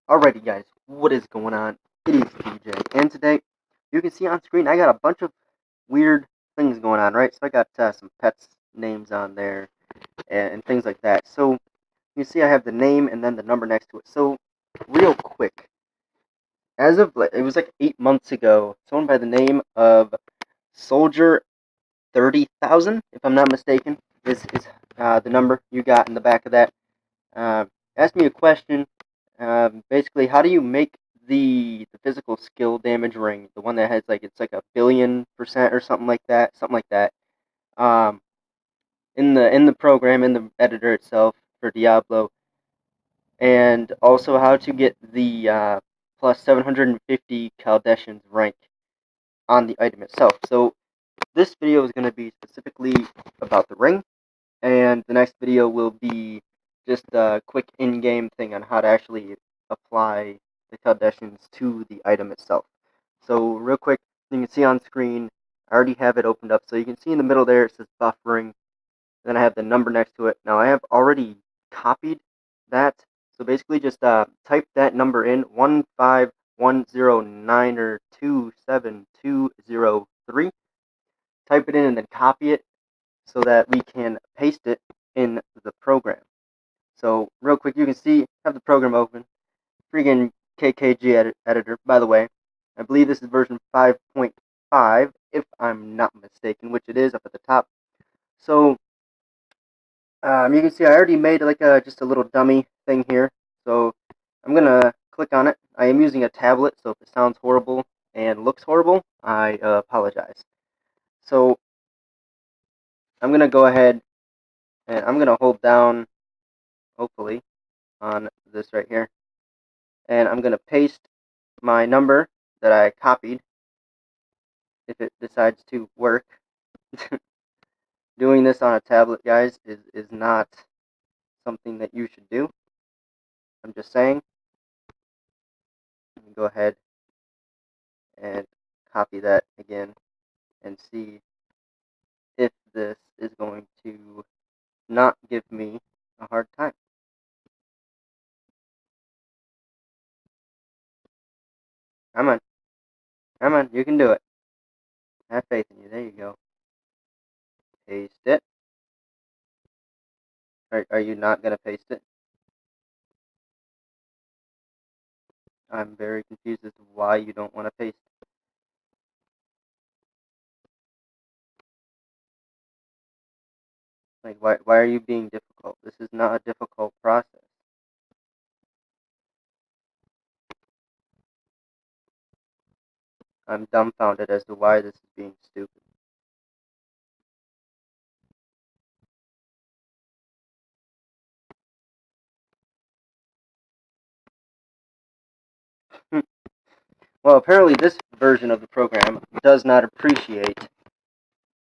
Alrighty guys, what is going on? It is DJ, and today, you can see on screen, I got a bunch of weird things going on, right? So I got some pets' names on there, and things like that. So, you see I have the name and then the number next to it. So, real quick, as of, it was like 8 months ago, someone by the name of Soldier 30,000, if I'm not mistaken, is the number you got in the back of that. Asked me a question. Basically, how do you make the physical skill damage ring? The one that has it's like 1,000,000,000% or something like that. Something like that. Um, in the program, in the editor itself for Diablo, and also how to get the plus 750 Caldeshan's rank on the item itself. So this video is going to be specifically about the ring, and the next video will be just a quick in-game thing on how to actually apply the Kardashians to the item itself. So real quick, you can see on screen, I already have it opened up, so you can see in the middle there it says buffering, then I have the number next to it. Now I have already copied that, so basically just type that number in, 15109 or 27203, type it in and then copy it, so that we can paste it in the program. So real quick, you can see, have the program open, freaking KKG editor, by the way. I believe this is version 5.5, if I'm not mistaken, which it is up at the top. So you can see I already made just a little dummy thing here. So I'm gonna click on it. I am using a tablet, so if it sounds horrible and looks horrible, I apologize. So I'm gonna go ahead and I'm gonna hold down, hopefully, on this right here, and I'm going to paste my number that I copied if it decides to work. Doing this on a tablet, guys, is not something that you should do. I'm just saying. Go ahead and copy that again and see if this is going to not give me a hard time. Come on. Come on, you can do it. I have faith in you. There you go. Paste it. Are you not going to paste it? I'm very confused as to why you don't want to paste it. Like, why are you being difficult? This is not a difficult process. I'm dumbfounded as to why this is being stupid. Well, apparently this version of the program does not appreciate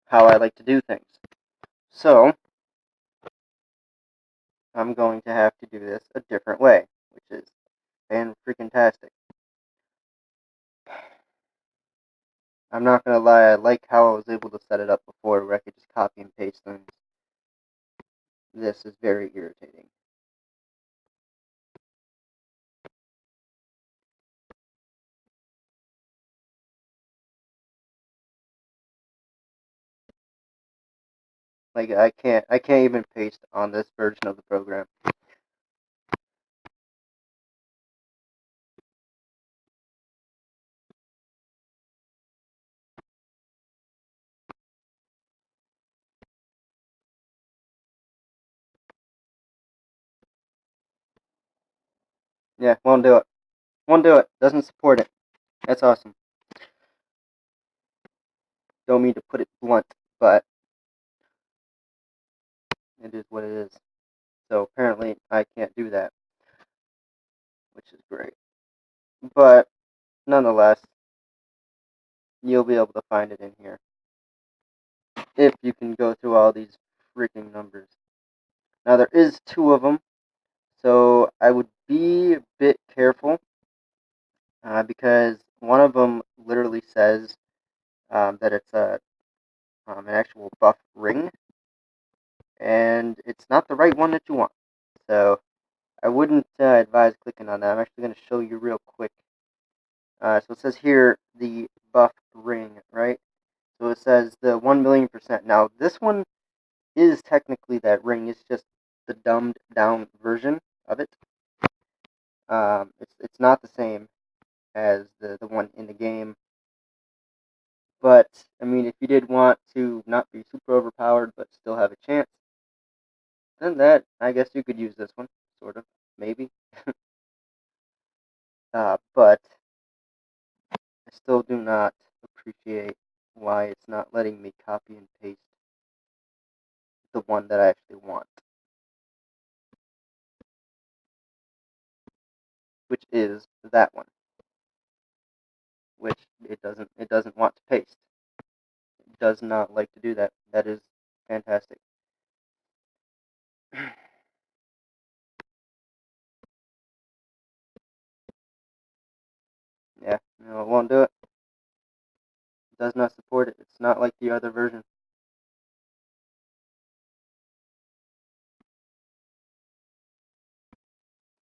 how I like to do things. So, I'm going to have to do this a different way, which is fan-freaking-tastic. I'm not gonna lie, I like how I was able to set it up before, where I could just copy and paste things. This is very irritating. Like, I can't even paste on this version of the program. Yeah, won't do it. Won't do it. Doesn't support it. That's awesome. Don't mean to put it blunt, but it is what it is. So apparently I can't do that, which is great. But nonetheless, you'll be able to find it in here if you can go through all these freaking numbers. Now there is two of them, so I would be a bit careful because one of them literally says that it's an actual buff ring, and it's not the right one that you want. So I wouldn't advise clicking on that. I'm actually going to show you real quick. So it says here the buff ring, right? So it says the 1,000,000%. Now this one is technically that ring. It's just the dumbed down version of it. It's not the same as the one in the game. But I mean, if you did want to not be super overpowered but still have a chance, then that I guess you could use this one, sort of, maybe. But I still do not appreciate why it's not letting me copy and paste the one that I actually want, which is that one, which it doesn't want to paste. It does not like to do that. That is fantastic. Yeah, no, it won't do it. It does not support it. It's not like the other version.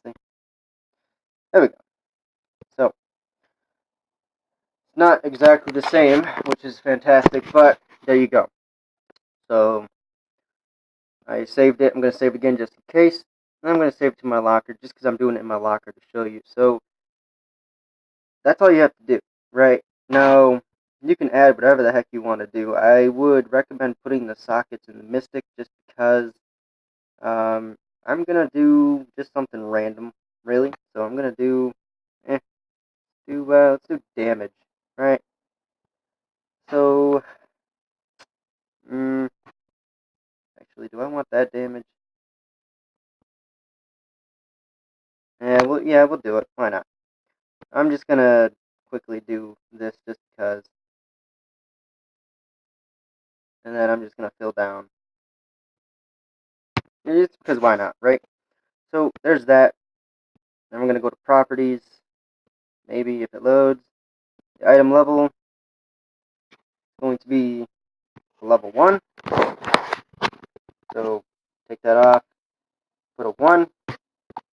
See? There we go. So it's not exactly the same, which is fantastic, but there you go. So I saved it. I'm going to save it again just in case. And I'm going to save it to my locker just because I'm doing it in my locker to show you. So that's all you have to do, right? Now, you can add whatever the heck you want to do. I would recommend putting the sockets in the Mystic just because I'm going to do just something random, really. So I'm going to do, let's do damage, right? So, actually, do I want that damage? Yeah, we'll do it. Why not? I'm just going to quickly do this just because. And then I'm just going to fill down. Just because why not, right? So there's that. Then we're going to go to properties. Maybe if it loads. The item level is going to be level 1. So take that off. Put a 1. Hit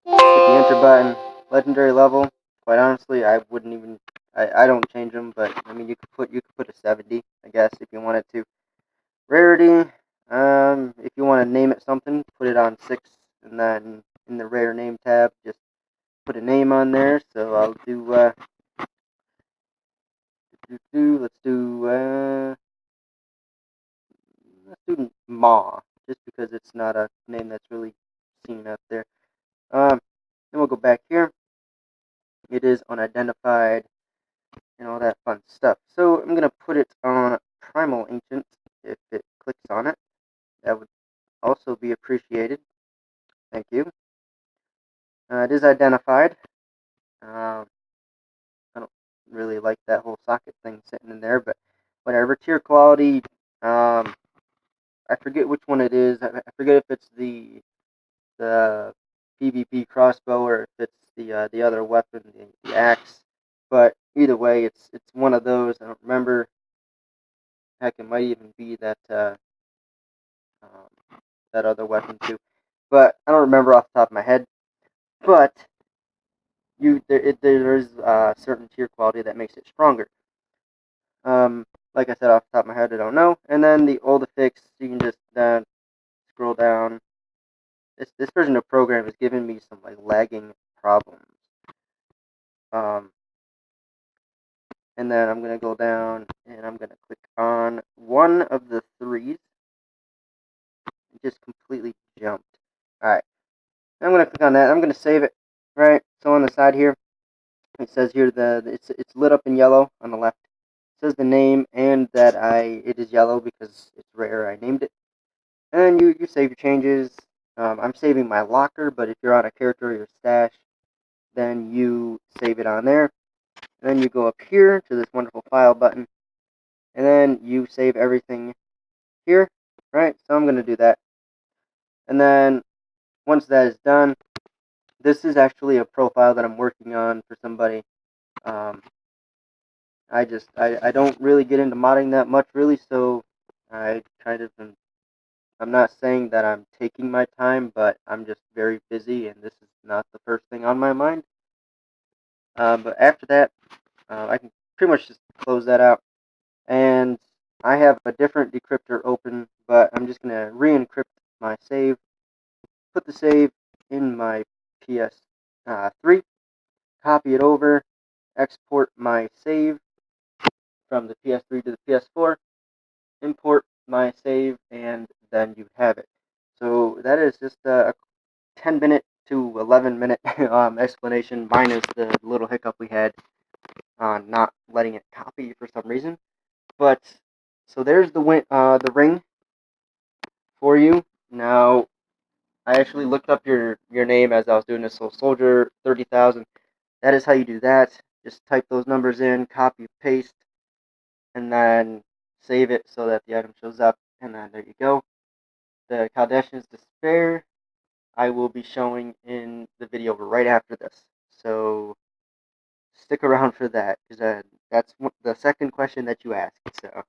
the enter button. Legendary level. Quite honestly, I wouldn't even. I don't change them, but I mean you could put a 70, I guess, if you wanted to. Rarity. If you want to name it something, put it on 6, and then in the rare name tab, just put a name on there. So I'll do let's do Ma, just because it's not a name that's really seen out there. Then we'll go back here. It is unidentified and all that fun stuff. So I'm gonna put it on Primal Ancient. If it clicks on it, that would also be appreciated. Thank you. It is identified. I don't really like that whole socket thing sitting in there, but whatever. Tier quality. I forget which one it is. I forget if it's the PvP crossbow or if it's the other weapon, the axe. But either way, it's one of those. I don't remember. Heck, it might even be that other weapon too. But I don't remember off the top of my head. But there's certain tier quality that makes it stronger. Like I said, off the top of my head, I don't know. And then the old affix, you can just scroll down. This version of program is giving me some like lagging problems. And then I'm gonna go down and I'm gonna click on one of the threes. It just completely jumped. All right. I'm gonna click on that. I'm gonna save it. Right. So on the side here, it says here it's lit up in yellow on the left. It says the name and that it is yellow because it's rare. I named it. And you save your changes. I'm saving my locker, but if you're on a character or your stash, then you save it on there. And then you go up here to this wonderful file button, and then you save everything here, right? So I'm going to do that. And then once that is done, this is actually a profile that I'm working on for somebody. I don't really get into modding that much, really, so I kind of am I'm not saying that I'm taking my time, but I'm just very busy, and this is not the first thing on my mind. But after that, I can pretty much just close that out. And I have a different decryptor open, but I'm just going to re-encrypt my save, put the save in my PS3, copy it over, export my save from the PS3 to the PS4, import my save, and then you have it. So that is just a 10-minute to 11-minute explanation, minus the little hiccup we had on not letting it copy for some reason. But so there's the ring for you. Now I actually looked up your name as I was doing this. So Soldier 30,000. That is how you do that. Just type those numbers in, copy, paste, and then save it so that the item shows up. And then there you go. The Kardashian's Despair I will be showing in the video right after this. So stick around for that, because that's the second question that you asked. So.